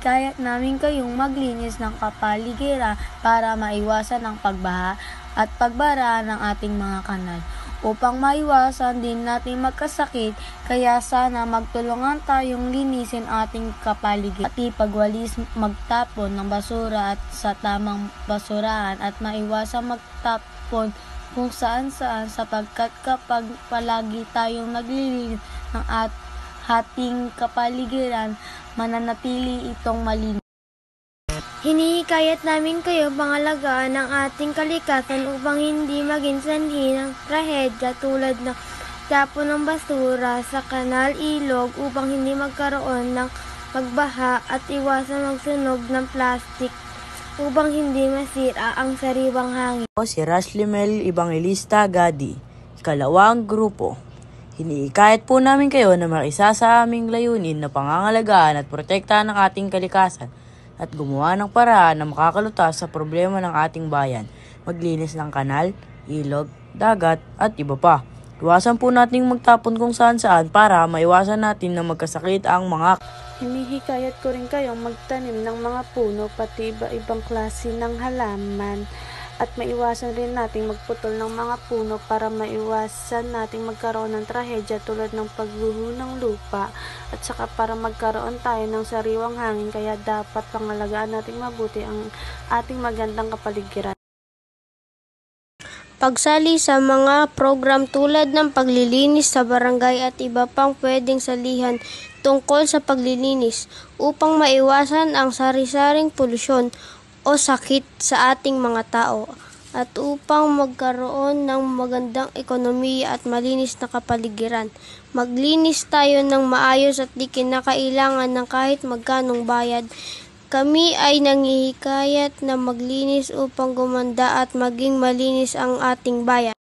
hinihikayat namin kayong maglinis ng kapaligiran para maiwasan ang pagbaha at pagbara ng ating mga kanal. Upang maiwasan din natin magkasakit, kaya sana magtulungan tayong linisin ating kapaligiran at ipagwalis magtapon ng basura at sa tamang basurahan at maiwasan magtapon kung saan-saan sapagkat kapag palagi tayong naglilinis ng ating kapaligiran, mananatili itong malinis. Hinihikayat namin kayo pangalagaan ang ating kalikasan upang hindi maging sanhi ng trahedya tulad ng tapon ng basura sa kanal, ilog upang hindi magkaroon ng pagbaha at iwasan magsunog ng plastic upang hindi masira ang sariwang hangin. Si Raslimel Evangelista Gadi, ikalawang grupo. Hinihikayat po namin kayo na makisa sa aming layunin na pangangalagaan at protektahan ng ating kalikasan at gumawa ng paraan na makakalutas sa problema ng ating bayan, maglinis ng kanal, ilog, dagat at iba pa. Iwasan po nating magtapon kung saan-saan para maiwasan natin na magkasakit ang mga. Hinihikayat ko rin kayong magtanim ng mga puno pati iba-ibang klase ng halaman at maiwasan rin nating magputol ng mga puno para maiwasan nating magkaroon ng trahedya tulad ng pagguho ng lupa at saka para magkaroon tayo ng sariwang hangin, kaya dapat pangalagaan nating mabuti ang ating magandang kapaligiran. Pagsali sa mga program tulad ng paglilinis sa barangay at iba pang pwedeng salihan tungkol sa paglilinis upang maiwasan ang sari-saring polusyon o sakit sa ating mga tao at upang magkaroon ng magandang ekonomiya at malinis na kapaligiran. Maglinis tayo ng maayos at di kinakailangan ng kahit magkanong bayad. Kami ay nanghihikayat na maglinis upang gumanda at maging malinis ang ating bayan.